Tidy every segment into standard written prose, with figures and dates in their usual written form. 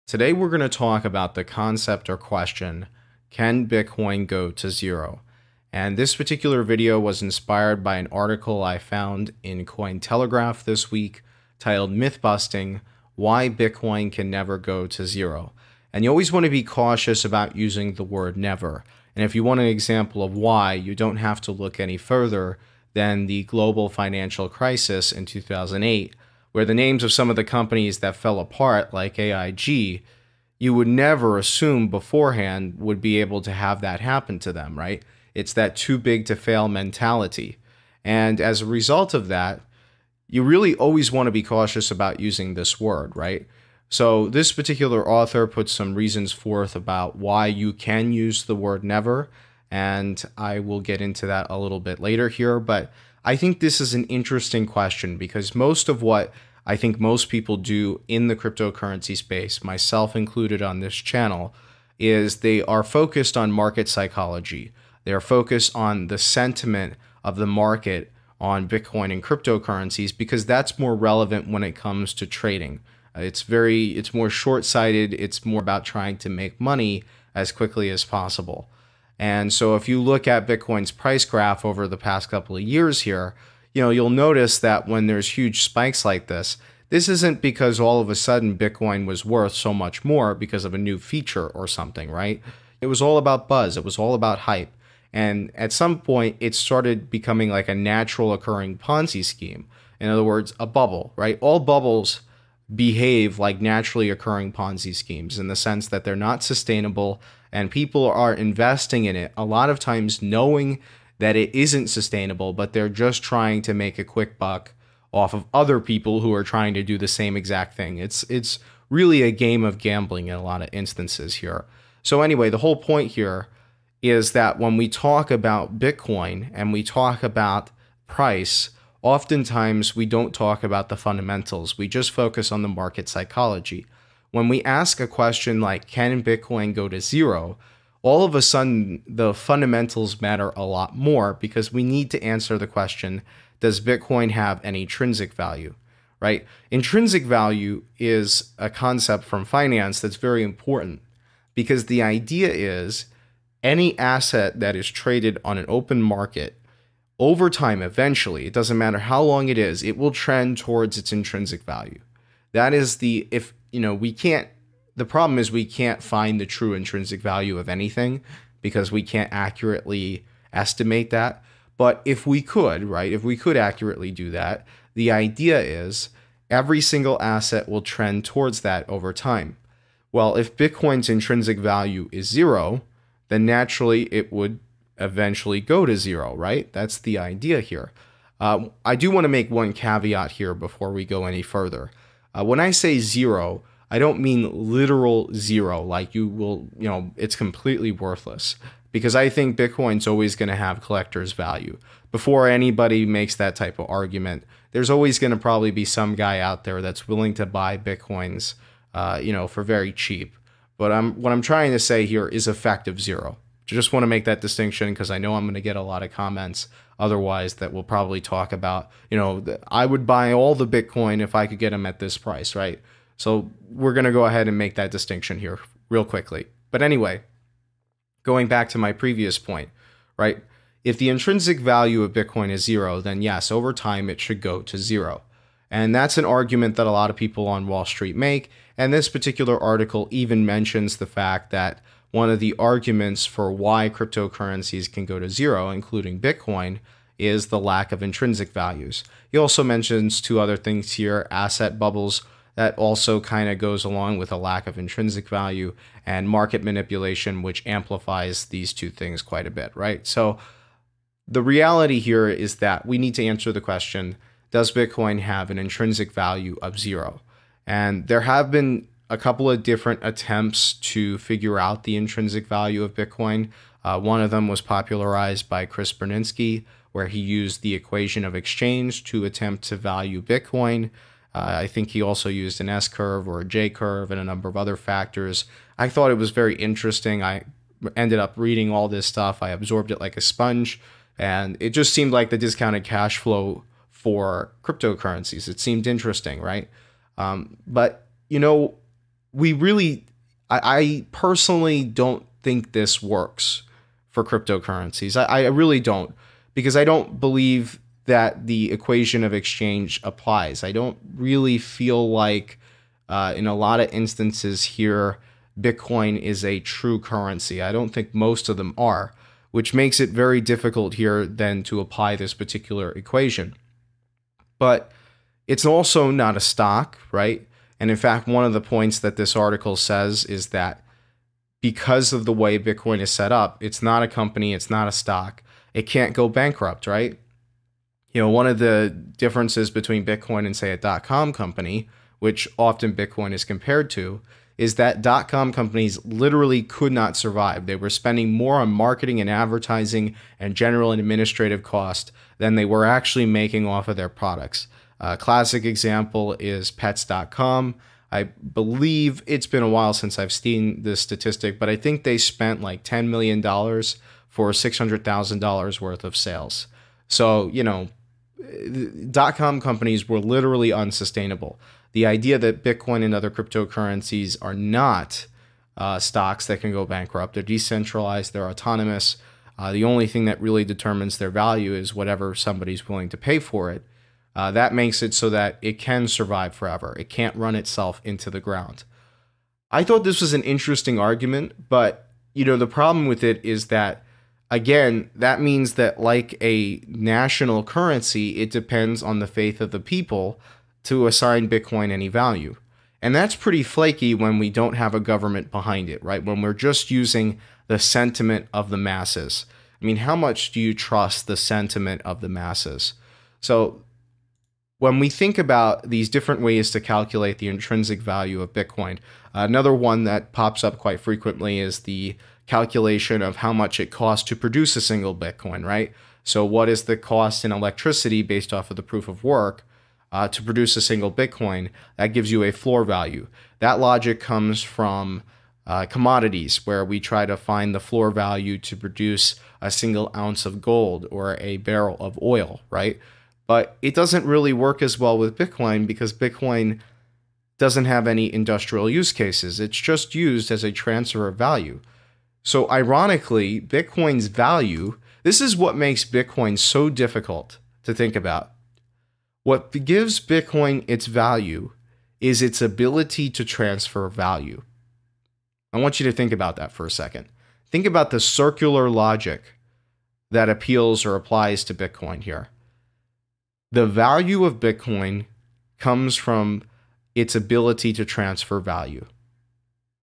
Today, we're going to talk about the concept or question, can Bitcoin go to zero? And this particular video was inspired by an article I found in Cointelegraph this week titled Myth Busting, Why Bitcoin Can Never Go to Zero. And you always want to be cautious about using the word never. And if you want an example of why, you don't have to look any further than the global financial crisis in 2008, where the names of some of the companies that fell apart, like AIG, you would never assume beforehand would be able to have that happen to them, right? It's that too big to fail mentality. And as a result of that, you really always want to be cautious about using this word, right? So this particular author puts some reasons forth about why you can use the word never, and I will get into that a little bit later here. But I think this is an interesting question because most of what I think most people do in the cryptocurrency space, myself included on this channel, is they are focused on market psychology. They are focused on the sentiment of the market on Bitcoin and cryptocurrencies because that's more relevant when it comes to trading. It's more short-sighted. It's more about trying to make money as quickly as possible. And so if you look at Bitcoin's price graph over the past couple of years here, you'll notice that when there's huge spikes like this isn't because all of a sudden Bitcoin was worth so much more because of a new feature or something, right? It was all about buzz. It was all about hype. And at some point, it started becoming like a natural occurring Ponzi scheme. In other words, a bubble, right? All bubbles behave like naturally occurring Ponzi schemes in the sense that they're not sustainable and people are investing in it a lot of times knowing that it isn't sustainable, but they're just trying to make a quick buck off of other people who are trying to do the same exact thing. It's really a game of gambling in a lot of instances here. So anyway, the whole point here is that when we talk about Bitcoin and we talk about price, oftentimes we don't talk about the fundamentals. We just focus on the market psychology. When we ask a question like, can Bitcoin go to zero? All of a sudden, the fundamentals matter a lot more because we need to answer the question, does Bitcoin have an intrinsic value, right? Intrinsic value is a concept from finance that's very important because the idea is any asset that is traded on an open market over time, eventually, it doesn't matter how long it is, it will trend towards its intrinsic value. That is the problem is we can't find the true intrinsic value of anything because we can't accurately estimate that. But if we could, right, if we could accurately do that, the idea is every single asset will trend towards that over time. Well, if Bitcoin's intrinsic value is zero, then naturally it would eventually go to zero, right? That's the idea here. I do want to make one caveat here before we go any further. When I say zero, I don't mean literal zero, like it's completely worthless, because I think Bitcoin's always going to have collector's value. Before anybody makes that type of argument, there's always going to probably be some guy out there that's willing to buy Bitcoins, for very cheap. But what I'm trying to say here is effective zero. Just want to make that distinction because I know I'm going to get a lot of comments otherwise that will probably talk about, I would buy all the Bitcoin if I could get them at this price, right? So we're going to go ahead and make that distinction here real quickly. But anyway, going back to my previous point, right? If the intrinsic value of Bitcoin is zero, then yes, over time it should go to zero. And that's an argument that a lot of people on Wall Street make. And this particular article even mentions the fact that one of the arguments for why cryptocurrencies can go to zero, including Bitcoin, is the lack of intrinsic values. He also mentions two other things here, asset bubbles, that also kind of goes along with a lack of intrinsic value, and market manipulation, which amplifies these two things quite a bit, right? So the reality here is that we need to answer the question, does Bitcoin have an intrinsic value of zero? And there have been a couple of different attempts to figure out the intrinsic value of Bitcoin. One of them was popularized by Chris Burniske, where he used the equation of exchange to attempt to value Bitcoin. I think he also used an S-curve or a J-curve and a number of other factors. I thought it was very interesting. I ended up reading all this stuff. I absorbed it like a sponge, and it just seemed like the discounted cash flow for cryptocurrencies. It seemed interesting, right? But I personally don't think this works for cryptocurrencies. I really don't, because I don't believe that the equation of exchange applies. I don't really feel like in a lot of instances here, Bitcoin is a true currency. I don't think most of them are, which makes it very difficult here then to apply this particular equation. But it's also not a stock, right? And in fact, one of the points that this article says is that because of the way Bitcoin is set up, it's not a company, it's not a stock. It can't go bankrupt, right? You know, one of the differences between Bitcoin and, say, a .com company, which often Bitcoin is compared to, is that .com companies literally could not survive. They were spending more on marketing and advertising and general and administrative cost than they were actually making off of their products. A classic example is pets.com. I believe it's been a while since I've seen this statistic, but I think they spent like $10 million for $600,000 worth of sales. So, you know, .com companies were literally unsustainable. The idea that Bitcoin and other cryptocurrencies are not stocks that can go bankrupt, they're decentralized, they're autonomous. The only thing that really determines their value is whatever somebody's willing to pay for it. That makes it so that it can survive forever. It can't run itself into the ground. I thought this was an interesting argument, but you know, the problem with it is that, again, that means that like a national currency, it depends on the faith of the people to assign Bitcoin any value. And that's pretty flaky when we don't have a government behind it, right? When we're just using the sentiment of the masses. I mean, how much do you trust the sentiment of the masses? So when we think about these different ways to calculate the intrinsic value of Bitcoin, another one that pops up quite frequently is the calculation of how much it costs to produce a single Bitcoin, right? So what is the cost in electricity based off of the proof of work to produce a single Bitcoin? That gives you a floor value. That logic comes from commodities, where we try to find the floor value to produce a single ounce of gold or a barrel of oil, right? But it doesn't really work as well with Bitcoin because Bitcoin doesn't have any industrial use cases. It's just used as a transfer of value. So ironically, Bitcoin's value, this is what makes Bitcoin so difficult to think about. What gives Bitcoin its value is its ability to transfer value. I want you to think about that for a second. Think about the circular logic that appeals or applies to Bitcoin here. The value of Bitcoin comes from its ability to transfer value,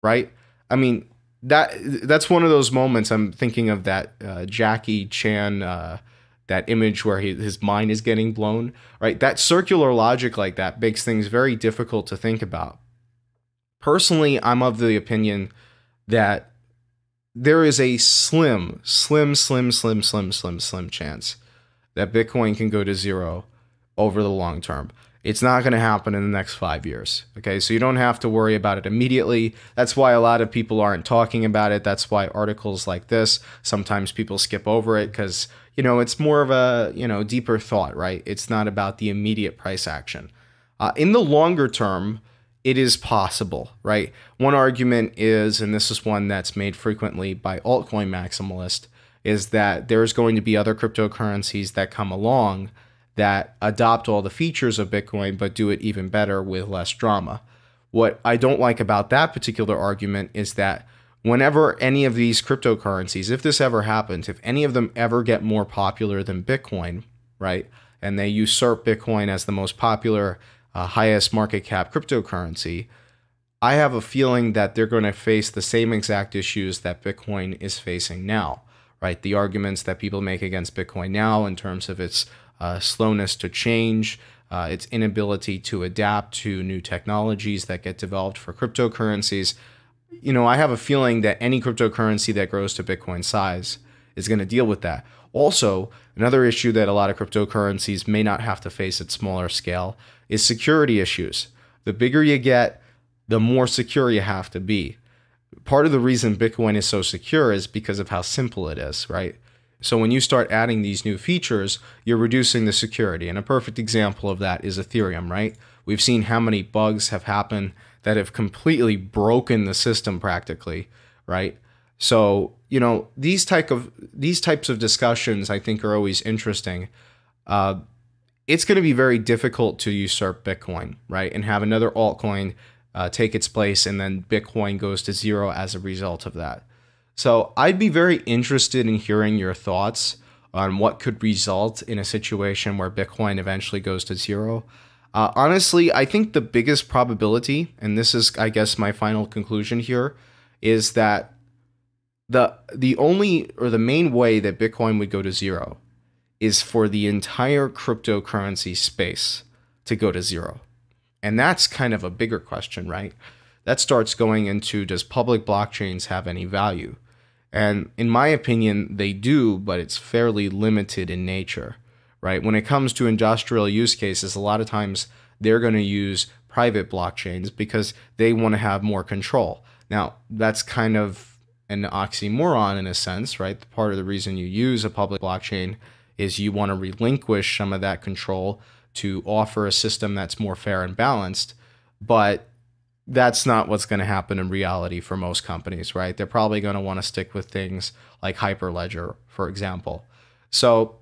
right? I mean, that's one of those moments. I'm thinking of that Jackie Chan, that image where his mind is getting blown, right? That circular logic like that makes things very difficult to think about. Personally, I'm of the opinion that there is a slim chance that Bitcoin can go to zero over the long term. It's not going to happen in the next 5 years. Okay, so you don't have to worry about it immediately. That's why a lot of people aren't talking about it. That's why articles like this, sometimes people skip over it because, you know, it's more of a, you know, deeper thought, right? It's not about the immediate price action. In the longer term, it is possible, right? One argument is, and this is one that's made frequently by altcoin maximalists, is that there's going to be other cryptocurrencies that come along that adopt all the features of Bitcoin, but do it even better with less drama. What I don't like about that particular argument is that whenever any of these cryptocurrencies, if this ever happens, if any of them ever get more popular than Bitcoin, right, and they usurp Bitcoin as the most popular, highest market cap cryptocurrency, I have a feeling that they're going to face the same exact issues that Bitcoin is facing now, right? The arguments that people make against Bitcoin now in terms of its slowness to change, its inability to adapt to new technologies that get developed for cryptocurrencies. You know, I have a feeling that any cryptocurrency that grows to Bitcoin size is going to deal with that. Also, another issue that a lot of cryptocurrencies may not have to face at smaller scale is security issues. The bigger you get, the more secure you have to be. Part of the reason Bitcoin is so secure is because of how simple it is, right? So when you start adding these new features, you're reducing the security. And a perfect example of that is Ethereum, right? We've seen how many bugs have happened that have completely broken the system practically, right? So, you know, these types of discussions I think are always interesting. It's going to be very difficult to usurp Bitcoin, right? And have another altcoin take its place, and then Bitcoin goes to zero as a result of that. So I'd be very interested in hearing your thoughts on what could result in a situation where Bitcoin eventually goes to zero. Honestly, I think the biggest probability, and this is, I guess, my final conclusion here, is that the only or the main way that Bitcoin would go to zero is for the entire cryptocurrency space to go to zero. And that's kind of a bigger question, right? That starts going into, does public blockchains have any value? And in my opinion, they do, but it's fairly limited in nature, right? When it comes to industrial use cases, a lot of times they're going to use private blockchains because they want to have more control. Now, that's kind of an oxymoron in a sense, right? Part of the reason you use a public blockchain is you want to relinquish some of that control to offer a system that's more fair and balanced. But that's not what's going to happen in reality for most companies, right? They're probably going to want to stick with things like Hyperledger, for example. So,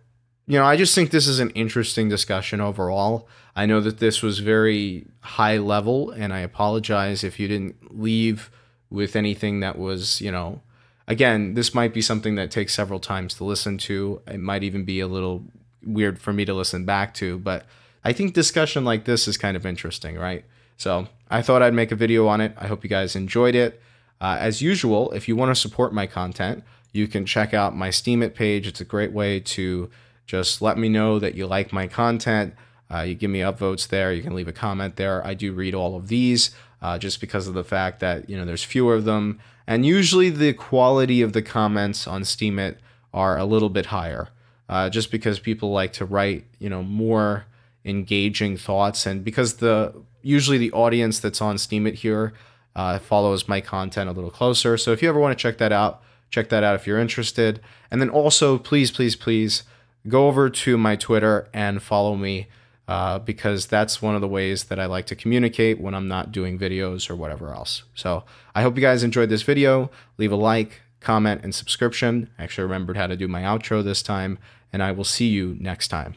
you know, I just think this is an interesting discussion overall. I know that this was very high level, and I apologize if you didn't leave with anything that was, you know, again, this might be something that takes several times to listen to. It might even be a little weird for me to listen back to, but I think discussion like this is kind of interesting, right? So I thought I'd make a video on it. I hope you guys enjoyed it. As usual, if you want to support my content, you can check out my Steemit page. It's a great way to just let me know that you like my content. You give me upvotes there. You can leave a comment there. I do read all of these just because of the fact that, you know, there's fewer of them. And usually the quality of the comments on Steemit are a little bit higher just because people like to write, you know, more engaging thoughts. And because usually the audience that's on Steemit here follows my content a little closer. So if you ever want to check that out if you're interested. And then also, please, please, please go over to my Twitter and follow me because that's one of the ways that I like to communicate when I'm not doing videos or whatever else. So I hope you guys enjoyed this video. Leave a like, comment, and subscription. I actually remembered how to do my outro this time, and I will see you next time.